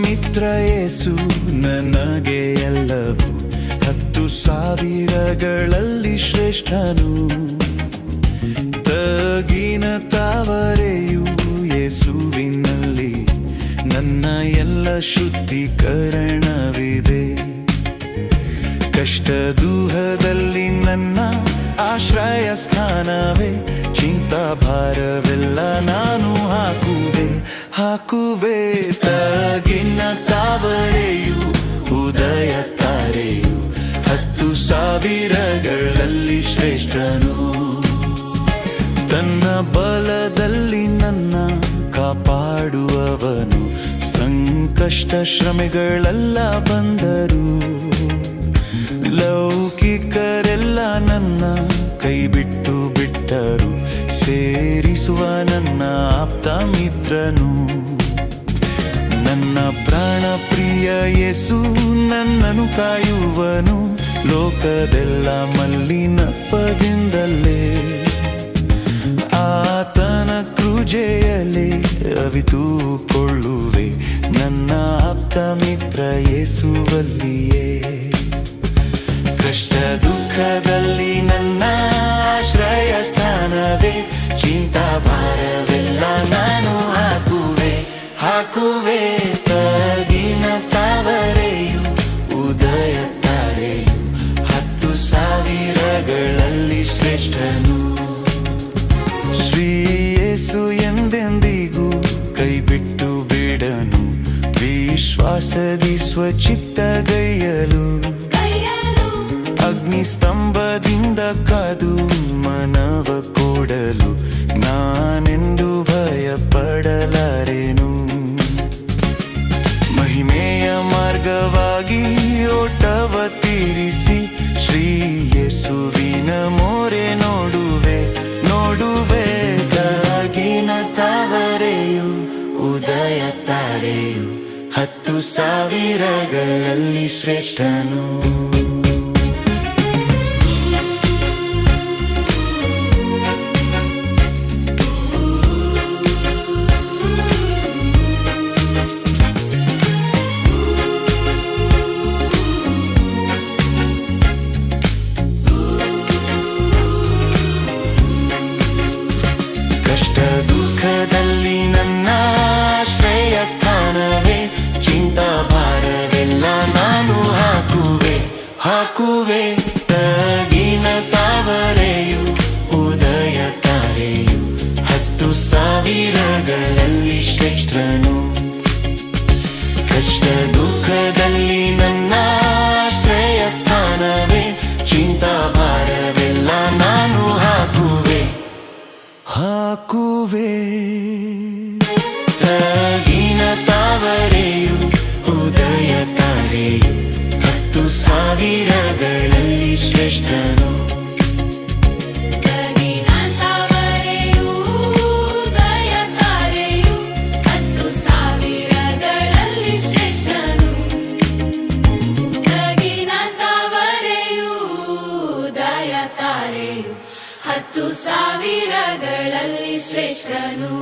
ಮಿತ್ರ ಯೇಸು ನನಗೆ ಎಲ್ಲವೂ, 10,000ಗಳಲ್ಲಿ ಶ್ರೇಷ್ಠನು. ತಗ್ಗಿನ ತಾವರೆಯು ಯೇಸುವಿನಲ್ಲಿ, ನನ್ನ ಎಲ್ಲ ಶುದ್ಧೀಕರಣವಿದೆ. ಕಷ್ಟ ದುಃಖದಲ್ಲಿ ನನ್ನ ಆಶ್ರಯ ಸ್ಥಾನವೇ, ಚಿಂತಾ ಭಾರವೆಲ್ಲ ನಾನು ಹಾಕುವೆ. ತಗ್ಗಿನ ತಾವರೆಯು ಉದಯ ತಾರೆಯು, 10,000ಗಳಲ್ಲಿ ಶ್ರೇಷ್ಠನು. ತನ್ನ ಬಲದಲ್ಲಿ ನನ್ನ ಕಾಪಾಡುವವನು, ಸಂಕಷ್ಟ ಶ್ರಮೆಗಳೆಲ್ಲ ಬಂದರು. ಲೌಕಿಕರೆಲ್ಲ ನನ್ನ ಕೈ ಬಿಟ್ಟರು, ಸೇರಿಸುವ ನನ್ನ ಆಪ್ತ ಮಿತ್ರನು. ನನ್ನ ಪ್ರಾಣ ಪ್ರಿಯ ಯೇಸು ನನ್ನನ್ನು ಕಾಯುವನು, ಲೋಕದೆಲ್ಲ ಮಲಿನತ್ವದಿಂದಲೇ ಆತನ ಕೃಪೆಯಲ್ಲಿ ಅವಿತುಕೊಳ್ಳುವೆ. ನನ್ನ ಆಪ್ತ ಮಿತ್ರ ಯೇಸುವಲ್ಲಿಯೇ. ಕಷ್ಟ ದುಃಖದಲ್ಲಿ ನನ್ನ ಆಶ್ರಯ ಸ್ಥಾನವೇ, ಚಿಂತಾ ಭಾರವೆಲ್ಲ ನಾನು ಹಾಕುವೆ. ತಗ್ಗಿನ ತಾವರೆಯು ಉದಯ ತಾರೆಯು, 10,000ಗಳಲ್ಲಿ ಶ್ರೇಷ್ಠನು. ಶ್ರೀ ಯೇಸು ಎಂದೆಂದಿಗೂ ಕೈ ಬಿಟ್ಟು ಬಿಡನು, ವಿಶ್ವಾಸದಿ ಸ್ವಚಿತ್ತಗೈಯಲು. ಅಗ್ನಿಸ್ತಂಭದಿಂದ ಕಾದು ಮನವ ಕೊಡಲು, ನಾನೆಂದು ಭಯಪಡಲಾರೆನು. ಮಹಿಮೆಯ ಮಾರ್ಗವಾಗಿ ಓಟವ ತೀರಿಸಿ, ಶ್ರೀ ಯೇಸುವಿನ ಮೋರೆ ನೋಡುವೆ. ತಗ್ಗಿನ ತಾವರೆಯು ಉದಯ ತಾರೆಯು, 10,000ಗಳಲ್ಲಿ ಶ್ರೇಷ್ಠನು. ಕಷ್ಟ ದುಃಖದಲ್ಲಿ ನನ್ನ ಆಶ್ರಯ ಸ್ಥಾನವೇ, ಚಿಂತಾ ಭಾರವೆಲ್ಲ ನಾನು ಹಾಕುವೆ. ತಗ್ಗಿನ ತಾವರೆಯು ಉದಯ ತಾರೆಯು, 10,000ಗಳಲ್ಲಿ ಶ್ರೇಷ್ಠನು. ಕಷ್ಟ ದುಃಖದಲ್ಲಿ ನನ್ನ ಆಶ್ರಯ ಸ್ಥಾನವೇ, ಚಿಂತಾ ಭಾರವೆಲ್ಲ ನಾನು ಹಾಕುವೆ. ತಗ್ಗಿನ ತಾವರೆಯು ಉದಯ ತಾರೆಯು, 10,000ಗಳಲ್ಲಿ ಶ್ರೇಷ್ಠನು. ತಗ್ಗಿನ ತಾವರೆಯು ಉದಯ ತಾರೆಯು, 10,000ಗಳಲ್ಲಿ ಶ್ರೇಷ್ಠನು. ತಗ್ಗಿನ ತಾವರೆಯು ಉದಯ ತಾರೆಯು, 10,000ಗಳಲ್ಲಿ ಶ್ರೇಷ್ಠನು.